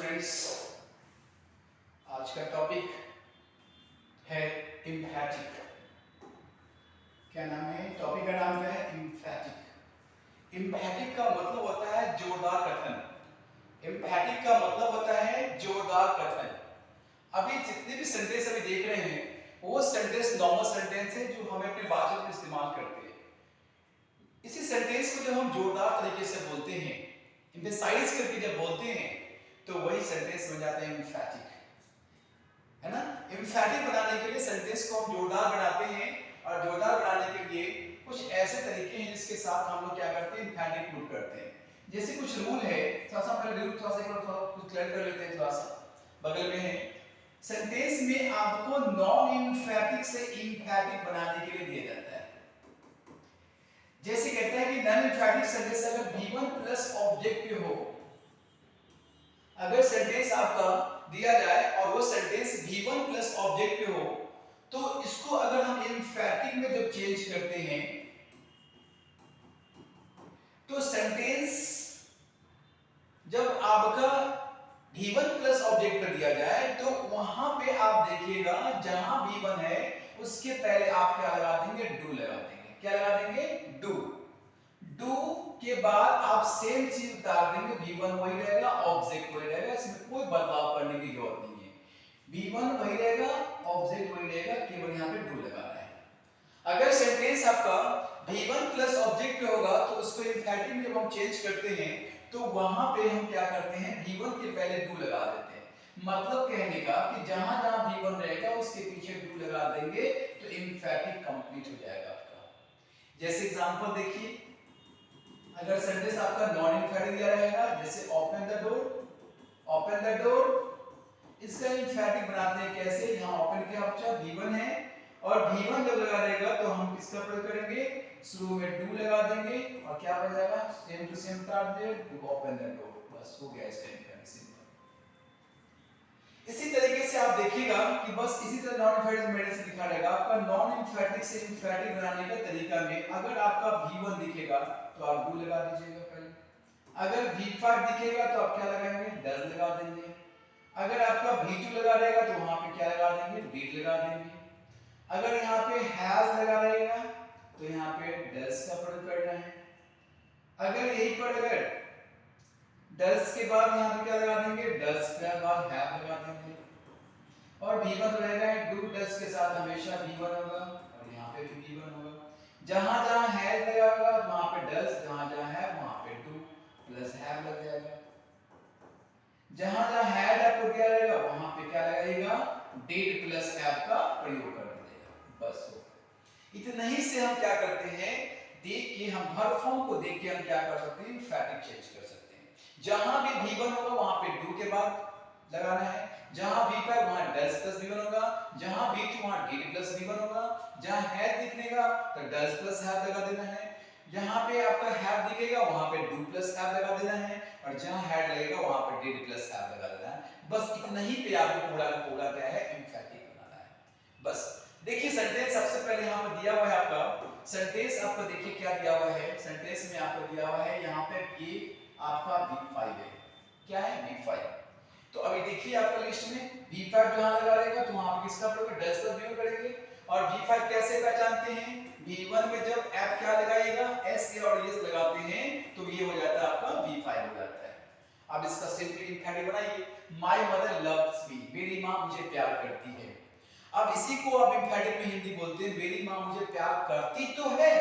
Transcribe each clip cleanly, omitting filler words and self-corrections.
Friends, आज का topic है एम्फैटिक। क्या नाम है? टॉपिक का नाम क्या है? एम्फैटिक। एम्फैटिक का मतलब होता है जोरदार कथन। एम्फैटिक का मतलब होता है जोरदार कथन। अभी जितने भी सेंटेंस अभी देख रहे हैं वो सेंटेंस नॉर्मल सेंटेंस है जो हम अपने बातचीत में इस्तेमाल करते हैं। इसी सेंटेंस को जब हम जोरदार तरीके से बोलते हैं, एम्फेसाइज करके जब बोलते हैं, तो वही सेंटेंस बन जाता है एम्फैटिक, है ना। एम्फैटिक बनाने के लिए सेंटेंस को हम जोरदार बनाते हैं, और जोरदार बनाने के लिए कुछ ऐसे तरीके हैं जिसके साथ हम लोग क्या करते हैं, एम्फैटिक पुट करते हैं। जैसे कुछ रूल है, थोड़ा सा पहले रूल थोड़ा सा कुछ क्लियर कर लेते हैं। थोड़ा सा बगल में है, सेंटेंस में आपको नॉन एम्फैटिक से एम्फैटिक बनाने के लिए दिया जाता है। जैसे कहता है कि नॉन एम्फैटिक सेंटेंस अगर V1 प्लस ऑब्जेक्ट पे हो, अगर सेंटेंस आपका दिया जाए और वो सेंटेंस V1 प्लस ऑब्जेक्ट पे हो, तो इसको अगर हम एम्फैटिक में जब चेंज करते हैं तो सेंटेंस जब आपका V1 प्लस ऑब्जेक्ट पर दिया जाए तो वहां पे आप देखिएगा जहां V1 है उसके पहले आप क्या लगा देंगे? डू लगा देंगे। क्या लगा देंगे? डू। डू के बाद आप सेम चीज उतार देंगे, V1 वही रहेगा, ऑब्जेक्ट वही रहेगा, इसमें कोई बदलाव करने की जरूरत नहीं है। V1 वही रहेगा, ऑब्जेक्ट वही रहेगा, केवल यहाँ पे डू लगाना है। अगर सेंटेंस आपका V1 प्लस ऑब्जेक्ट पे होगा तो उसको एम्फैटिक में जब हम चेंज करते हैं तो वहां पे हम क्या करते हैं? V1 के पहले डू लगा देते हैं। मतलब कहने का कि जहां जहां V1 रहेगा उसके पीछे डू लगा देंगे तो एम्फैटिक कंप्लीट हो जाएगा आपका। जैसे एग्जांपल देखिए, अगर सेंटेंस आपका नॉन एम्फैटिक दिया रहेगा, जैसे open the door, open the door, इसका एम्फैटिक बनाते हैं कैसे? यहाँ ओपन के ऑप्शन V1 है और V1 जब लगा रहेगा तो हम किसका प्रयोग करेंगे? शुरू में डू लगा देंगे और क्या बन जाएगा? सेम टू सेम उतार दे, टू ओपन द डोर, बस हो गया इसका एम्फैटिक सिंपल। इसी तरीके से आप देखिएगा कि बस इसी तरह नॉन एम्फैटिक मेरे से दिखा रहेगा आपका नॉन एम्फैटिक से एम्फैटिक बनाने का तरीका में अगर आपका V1 दिखेगा तो आप डू लगा दीजिएगा पहले। अगर V5 दिखेगा तो आप क्या लगाएंगे? डज लगा देंगे। अगर आपका V2 लगा रहेगा तो वहां पे क्या लगा देंगे? डिड लगा देंगे। अगर यहाँ पे हैज लगा रहेगा तो यहाँ पे डज का प्रयोग करना है। अगर यहीं पर अगर डज के बाद यहाँ पे क्या लगा देंगे? डज के बाद हैव लगा देंगे। और V1 रहेगा डू डज के साथ हमेशा V1 होगा और यहाँ पे भी V1 होगा। जहां जहां हैज लगा होगा वहां पे डज, जहां जहां है वहां पे डू प्लस हैव लग जाएगा। जहां जहां हैड आपको दिया रहेगा वहां पे क्या लगाइएगा? डिड प्लस हैव का प्रयोग कर दीजिएगा, बस हो गया। इतना ही से हम क्या करते हैं? देख के हम हर फॉर्म को देख के हम क्या कर सकते हैं? एम्फैटिक चेंज कर सकते हैं। जहां भी V1 होगा वहां पे डू के बाद लगाना है, जहां V5 वहां डज प्लस V1 होगा, जहां V2 वहां डिड प्लस V1 होगा, जहां हैड दिखेगा तो डज प्लस हैव लगा देना है, जहां पे आपका हैव दिखेगा वहां पे डू प्लस हैव लगा देना है, और जहां हैड लगेगा वहां पे डिड प्लस हैव लगा देना है। बस इतना ही पे आपको पूरा का पूरा क्या है? एम्फैटिक बनाना है। बस देखिए सेंटेंस सबसे पहले यहाँ पर दिया हुआ है आपका सेंटेंस, आपको देखिए क्या दिया हुआ है सेंटेंस में, आपको दिया हुआ है यहाँ पे ये आपका V5 है। क्या है? V5। तो अभी देखिए आपका लिस्ट में V5 जहां लगा रहेगा तो वहां पे किसका प्रयोग? डज का प्रयोग करेंगे। और V5 कैसे पहचानते हैं? V1 में जब एप क्या लगाइएगा? S A और S लगाते हैं तो ये हो जाता है आपका V5 हो जाता है। अब इसका सिंपली एम्फैटिक बनाइए, माय मदर लव्स मी, मेरी मां मुझे प्यार करती है। अब इसी को आप एम्फैटिक में हिंदी बोलते हैं मेरी मां मुझे प्यार करती तो है।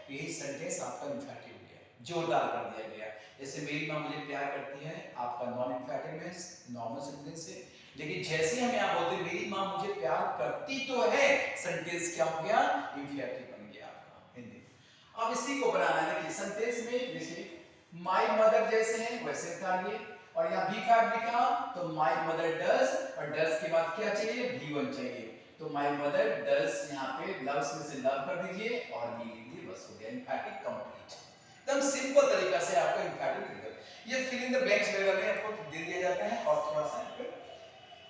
यही सेंटेंस आपका एम्फैटिक हो गया, जोरदार कर दिया गया। जैसे मेरी मां मुझे प्यार करती है आपका नॉन एम्फैटिक में नॉर्मल सेंटेंस है, लेकिन जैसे हम यहां बोलते हैं मेरी मां मुझे प्यार करती तो है, सेंटेंस क्या हो गया? एम्फैटिक बन गया आपका हिंदी। अब इसी को बनाना है, देखिए सेंटेंस में जैसे माय मदर जैसे है वैसे उतारिए, और यहाँ V5 लिखा तो माय मदर डज, और डज के बाद क्या चाहिए? V1 चाहिए, तो माय मदर डज यहाँ पे लव्स में से लव कर दीजिए और मी लीजिए, बस हो गया एम्फैटिक कंप्लीट। एकदम सिंपल तरीका से आपका एम्फैटिक लिखकर ये फिल इन द ब्लैंक्स वगैरह में आपको दे दिया जाता है और थोड़ा सा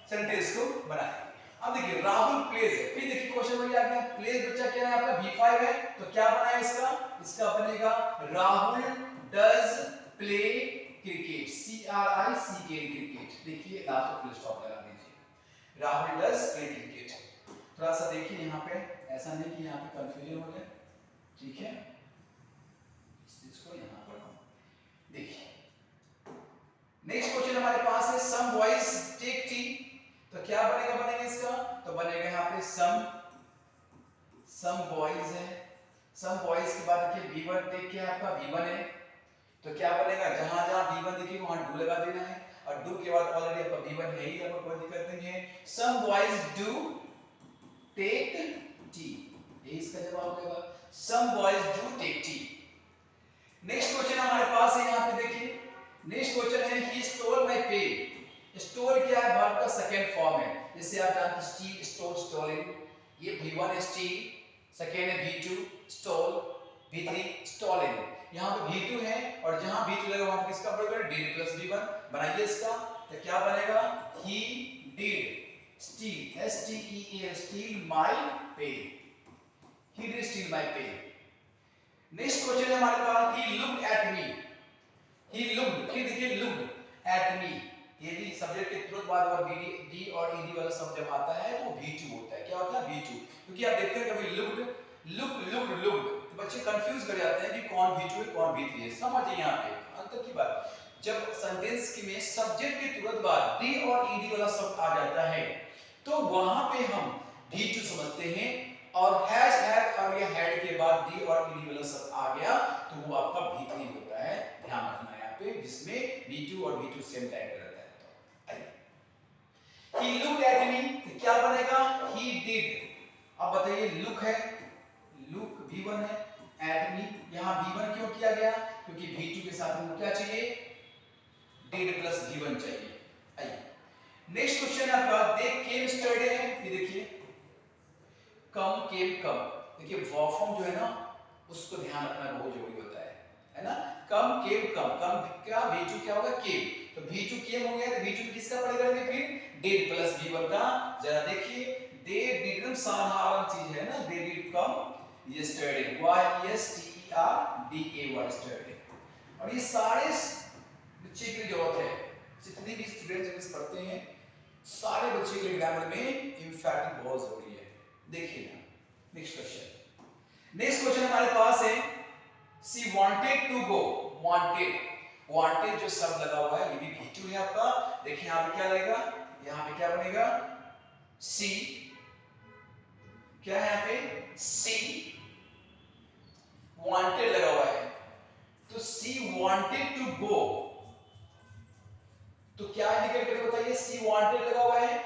सेंटेंस को बनाएं। अब देखिए राहुल प्लेज है, फिर देखिए क्वेश्चन वही आ गया, प्लेज बच्चा क्या है आपका? V5 है, तो क्या बना है इसका? इसका बनेगा Rahul does play cricket, CRICK cricket. देखिए लास्ट में फुल स्टॉप लगा दीजिए। Rahul does play cricket. थोड़ा सा देखिए यहाँ पे, ऐसा नहीं कि यहाँ पे कंफ्यूजन हो जाए, ठीक है। इसको यहाँ पर देखिए। नेक्स्ट क्वेश्चन हमारे पास है सम बॉयज टेक टी। तो क्या बनेगा इसका, तो बनेगा यहाँ पे सम बॉयज है। सम बॉयज के बाद देखिए V1 टेक क्या है आपका V1 है, तो क्या बनेगा, जहां जहां V1 दिखेगा वहां डू लगा देना है, और डू के बाद ऑलरेडी आपका V1 है ही, आपको कोई दिक्कत नहीं है। Some boys do take tea, ये इसका जवाब होगा, some boys do take tea. Next question हमारे पास है, यहाँ पे देखिए नेक्स्ट क्वेश्चन है he stole my pen. Stole क्या है, वर्ब का सेकंड फॉर्म है, जैसे आप जानते हैं स्टील, स्टोल, स्टोलन। ये V1 है स्टील, सेकंड है V2 स्टोल, V3 स्टोलन। यहाँ पे V2 है और जहां V2 लगा वहां पे किसका बनेगा, did प्लस V1। बनाइए इसका, तो क्या बनेगा, he did steal, STEAL, steal my pen, he did steal my pen। Next question है हमारे पास he looked at me। he looked, फिर देखिए looked at me, ये भी सब्जेक्ट के तुरंत बाद और डी और ईडी वाला शब्द जब आता है तो V2 होता है। क्या होता है, V2। क्योंकि आप देखते हैं कभी looked, बच्चे कंफ्यूज कर जाते हैं कि कौन V2 है कौन V3 है। समझिए यहाँ पे अंतर की बात, जब सेंटेंस की में सब्जेक्ट के तुरंत बाद डी और ईडी वाला शब्द आ जाता है तो वहां पे हम V2 समझते हैं, और हैज, हैव और या हैड के बाद डी और ईडी वाला शब्द आ गया तो वो आपका V3 होता है। ध्यान रखना यहाँ पे, जिसमें V2 और V2 सेम टाइप का रहता है। तो he looked at me, तो क्या बनेगा, he did। अब बताइए लुक है, लुक V1 है, at me यहाँ V1 क्यों किया गया, क्योंकि V2 के साथ हमको क्या चाहिए, did प्लस V1 चाहिए। आइए नेक्स्ट क्वेश्चन आपका, दे केम स्टरडे है। ये देखिए कम केम कम, देखिए वर्ब फॉर्म जो है ना उसको ध्यान रखना बहुत जरूरी होता है ना। कम केम कम, कम क्या V2 क्या होगा, केम, तो V2 केम हो गया तो V2 किसका पड़ेगा, फिर did प्लस V1 का। जरा देखिए दे डिड साधारण चीज है ना, they did come yesterday, YESTERDAY yesterday। और ये सारे बच्चे की जरूरत है, जितने भी स्टूडेंट्स इंग्लिश पढ़ते हैं सारे बच्चे के लिए ग्रामर में इंफैक्टिव बहुत जरूरी है। देखिए नेक्स्ट क्वेश्चन, नेक्स्ट क्वेश्चन हमारे पास है सी वांटेड टू गो। वांटेड जो शब्द लगा हुआ है ये भी V2 है आपका। देखिए यहाँ पे क्या लगेगा, यहाँ पे क्या बनेगा, सी, क्या है यहाँ पे, सी वांटेड लगा हुआ है, तो सी वांटेड टू गो, तो क्या इंडिकेट करेगा बताइए, सी वांटेड लगा हुआ है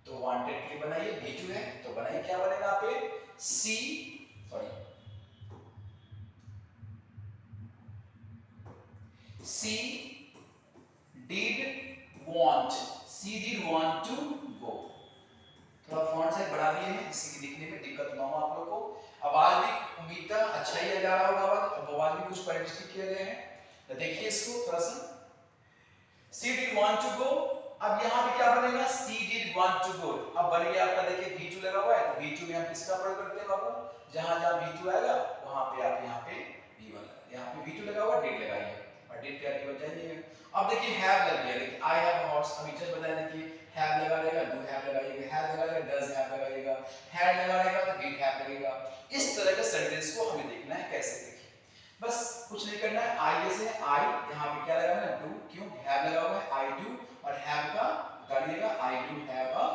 तो वांटेड के लिए बनाइए, V2 है तो बनाइए क्या बनेगा यहाँ पे, सी did want to go। थोड़ा फॉन्ट साइज बढ़ा दिए हैं जिससे कि दिखने में दिक्कत ना हो आप लोगों को। आवाज भी उम्मीद था अच्छा ही आ जा रहा होगा, आवाज भी कुछ परिवर्तित किए गए हैं, तो देखिए इसको थोड़ा सा, सी डिड वांट टू गो। अब यहाँ पे क्या बनेगा, सी डिड वांट टू गो। अब बन गया आपका, देखिए V2 लगा हुआ है तो V2 में हम किसका प्रयोग करते हैं बाबू, जहां जहां V2 आएगा वहां पे आप यहाँ पे V1, यहाँ पे V2 लगा हुआ, डिड लगाइए और डिड क्या की बजाइए। अब देखिए हैव लग गया, देखिए आई हैव हॉर्स, अभी जस्ट बताया देखिए हैव लगा लेगा, डू हैव लगाइएगा, हैव लगा लेगा, डज हैव लगाइएगा, हैड लगा लेगा तो डिड हैव लगेगा। इस तरह के सेंटेंस को हमें देखना है कैसे, देखिए बस कुछ नहीं करना है। आई जैसे आई, यहाँ पे क्या लगाना है, डू, क्यों, हैव लगा हुआ है, आई डू, और हैव का उतारिएगा, I do have a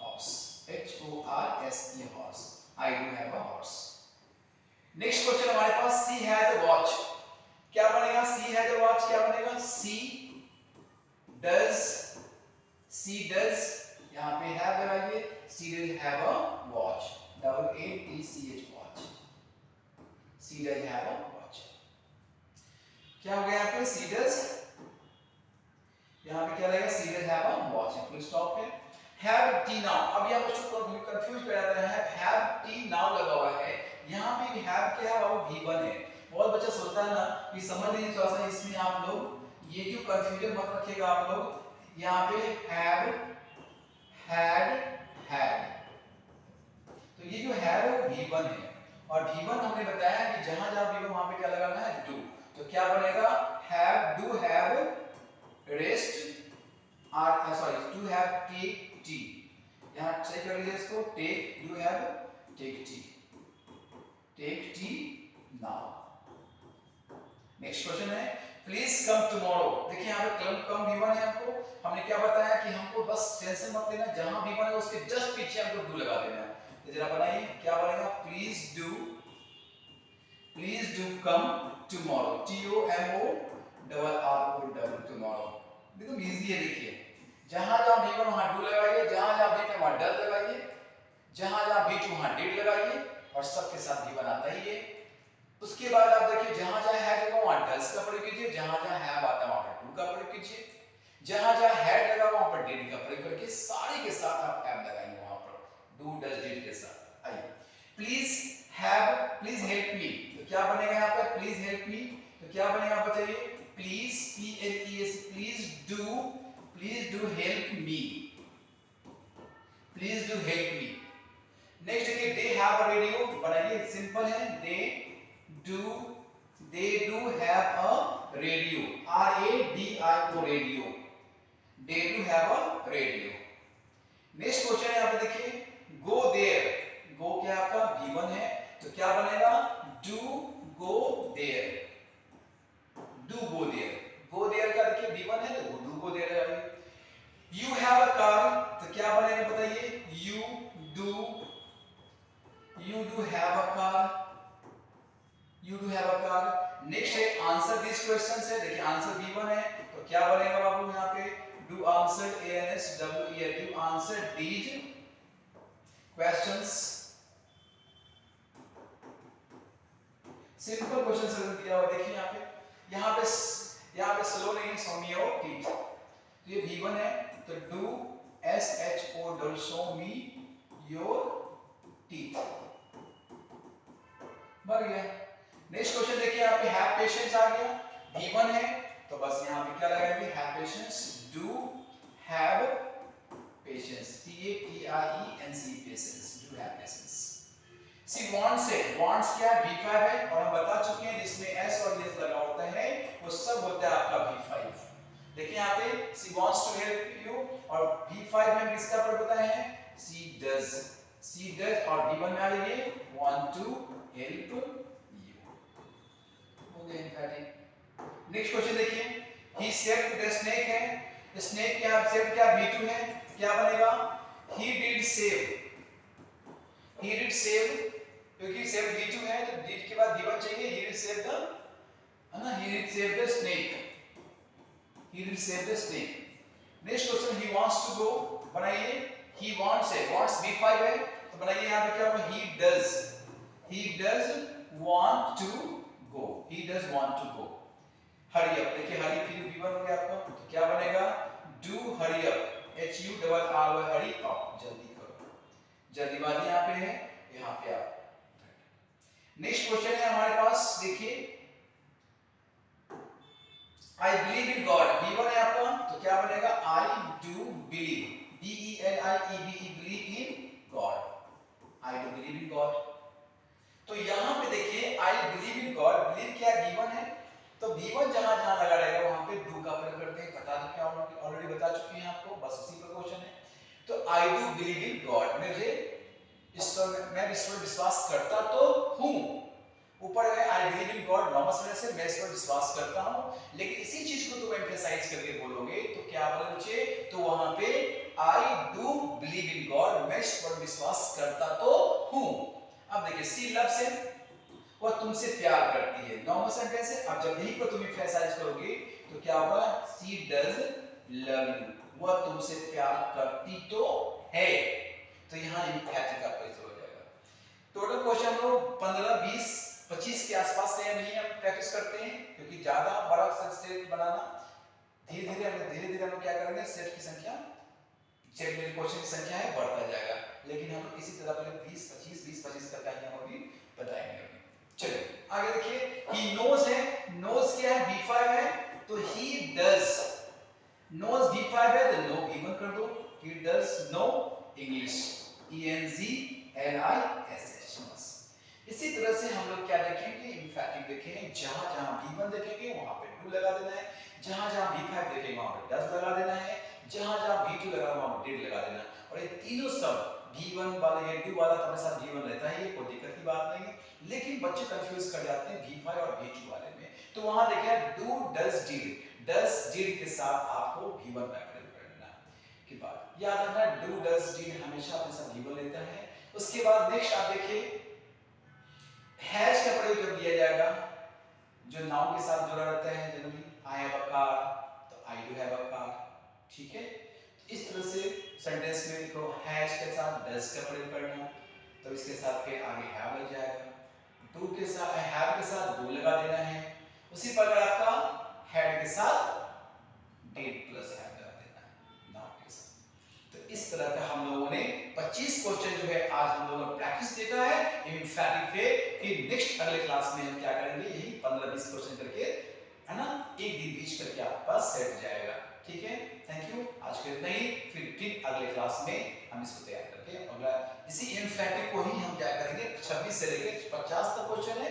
horse, HORSE horse, I do have a horse. Next question हमारे पास, सी हैज अ वॉच, क्या बनेगा, सी हैज अ वॉच क्या बनेगा, सी डज, यहाँ पे हैव लगाइए, she does have a watch, WATCH watch, she does have a watch. क्या हो गया यहाँ पे, सी डज, यहाँ पे क्या लगेगा, she does have a watch, full stop है। हैव टी नाउ, अब यहाँ बच्चों को कंफ्यूज कर जाता है, हैव टी नाउ लगा हुआ है, यहाँ पे भी हैव क्या है, वो V1 है। बहुत बच्चा सोचता है ना कि समझ लीजिए थोड़ा सा, इसमें आप लोग ये जो कंफ्यूजन मत रखिएगा आप लोग, यहाँ पे हैव, हैड, हैड, तो ये जो है वो V1 है, और V1 हमने बताया कि जहां जहां V1 वहां पे क्या लगाना है, डू, तो क्या बनेगा, have, do have rest or sorry, to have take tea. यहाँ सही कर लीजिए इसको, take, do have take tea. Take tea now. Next question है प्लीज कम टुमारो। देखिए यहाँ पे कम V1 है, आपको हमने क्या बताया कि हमको बस टेंशन मत लेना, जहां V1 है उसके जस्ट पीछे हमको डू लगा देना है। तो जरा बनाइए क्या बनेगा, please do come tomorrow, TOMORRO tomorrow. एकदम इजी है, देखिए जहां जहां V1 वहां डू लगाइए, जहां जहां V2 वहां डल लगाइए, जहां जहां V2 वहां डिड लगाइए और सबके साथ V1 आता ही है। उसके बाद आप देखिए जहां जहां हैड लगा वहां डल्स का प्रयोग कीजिए, जहां जहां हैव आता है वहां पर डू का प्रयोग कीजिए, जहां जहां हैड लगा वहां पर डिड का प्रयोग करके सारे के साथ आप हैव लगाएंगे वहां पर डू डज डिड के साथ। आइए प्लीज हेल्प मी, तो क्या बनेगा यहाँ पे, प्लीज हेल्प मी, तो क्या बनेगा बताइए, please PLES, please do help me, please do help me. Next देखिए दे हैव अ रेडियो, बनाइए सिंपल है, they do have a radio, RADIO radio, they do have a radio। Next question है यहाँ पे देखिए go there, go क्या आपका V1 है, तो क्या बनेगा, do go there, go there का देखिए V1 है तो do go there है। you have a car, तो क्या बनेगा बताइए, you do have a car, next है आंसर दिस क्वेश्चंस है, देखिए आंसर V1 है तो क्या बनेगा बाबू यहाँ पे, do answer ANSWER, do answer these questions. Simple question sir दिया हुआ, देखिए यहाँ पे स्लो नहीं, show me your teeth, तो ये V1 है तो do SHO show me your teeth, बन गया। नेक्स्ट क्वेश्चन देखिए यहाँ पे हैव पेशेंस आ गया, V1 है तो बस यहाँ पे क्या लगाएंगे, have patience, do have patience, PATIENC patience, do have patience. C wants है, वांट्स क्या है, V5 है और हम बता चुके हैं जिसमें S और S लगा होता है वो सब होता है आपका V5। देखिए यहाँ पे she wants to help you और V5 में किसका प्रयोग होता है, सी डज और V1 में आ जाइए वांट टू हेल्प यू, हो गया एम्फैटिक। नेक्स्ट क्वेश्चन देखिए ही सेव्ड द स्नेक है, स्नेक क्या सेव क्या V2 है, क्या बनेगा, ही डिड सेव, क्योंकि सेव V2 है तो डिड के बाद V1 चाहिए, ही डिड सेव द, है ना, he did save the snake, next question he wants to go, बनाइए ही वांट्स है, वांट्स V5 है तो बनाइए यहाँ पे क्या होगा, he does want to go, hurry up, देखिए हरी फिर V1 हो गया आपका तो क्या बनेगा, do hurry up, HURRY hurry up, जल्दी करो, जल्दीबाजी यहाँ पे है, यहाँ पे आप। नेक्स्ट क्वेश्चन है हमारे पास देखिए I believe in God, V1 है आपका तो क्या बनेगा, I do believe, BELIEVE, believe in God, I do believe in God। तो यहाँ पे देखिए I believe in God, believe क्या V1 है तो V1 जहां जहां लगा रहेगा वहां पे do का प्रयोग करते हैं, बता चुके हैं ऑलरेडी, बता चुके हैं आपको, बस उसी का क्वेश्चन है। तो I do believe in God, मैं ईश्वर विश्वास करता तो हूँ, ऊपर है I believe in God, normal से मैं ईश्वर विश्वास करता हूँ, लेकिन इसी चीज को तुम एम्फसाइज करके बोलोगे तो क्या बोलोगे बच्चे, तो वहां पे I do believe in God, मैं ईश्वर विश्वास करता तो हूँ। अब देखिए सी लव्स है, वह तुमसे प्यार करती है, नॉर्मल सेंटेंस है। अब जब यही को तुम एम्फसाइज करोगे तो क्या होगा, सी डज लव यू, वह तुमसे प्यार करती तो है, तो यहाँ एम्फैटिक का प्रयोग हो जाएगा। टोटल क्वेश्चन हम लोग 15, 20, 25 के आसपास से नहीं हम प्रैक्टिस करते हैं क्योंकि ज्यादा बड़ा सेट बनाना, धीरे धीरे हम लोग क्या करेंगे, सेट की संख्या, सेट में क्वेश्चन की संख्या है बढ़ता जाएगा, लेकिन हम लोग इसी तरह पहले 20, 25 करके हम अभी बताएंगे। चलिए आगे देखिए, he knows है, knows क्या है, V5 है तो he does, knows V5 है तो no V1 कर दो, he does know English, ENGLISH। इसी तरह से हम लोग क्या देखेंगे, एम्फैटिक देखेंगे, जहां जहां V1 देखेंगे वहां पे डू लगा देना है, जहां जहां V5 देखेंगे वहां पे डज लगा देना है, जहां जहां V2 लगा वहां पे डिड लगा देना। और ये तीनों सब V1 वाला ये डू वाला तो हमेशा V1 रहता है, ये कोई दिक्कत की बात नहीं है, लेकिन बच्चे कंफ्यूज कर जाते हैं V5 और V2 वाले में। तो वहां देखिए डू डज डिड के साथ आपको V1 में अप्लाई करना के बाद याद रखना डू डज डिड हमेशा अपने साथ V1 लेता है। उसके बाद नेक्स्ट आप देखिए हैज का प्रयोग जब दिया जाएगा जो नाउन के साथ जुड़ा रहता है, generally I have a car तो I do have a car, ठीक है। तो इस तरह से सेंटेंस में देखो हैज के साथ डज का प्रयोग करना, तो इसके साथ फिर आगे हैव लग जाएगा, डू के साथ हैव के साथ डू लगा देना है, उसी प्रकार आपका हैड के साथ डिड प्लस हैव लगा देना है नाउन के साथ। तो इस तरह का हम लोगों ने 25 क्वेश्चन जो है आज हम लोगों ने प्रैक्टिस देखा है एम्फैटिक पे। फिर नेक्स्ट अगले क्लास में हम क्या करेंगे, यही 15-20 क्वेश्चन करके, है ना, एक दिन बीच करके आपके पास सेट जाएगा, ठीक है। थैंक यू, आज के इतना ही, फिर अगले क्लास में हम इसको तैयार करके अगला इसी एम्फैटिक को ही हम क्या करेंगे 26 से लेकर 50 तक क्वेश्चन है,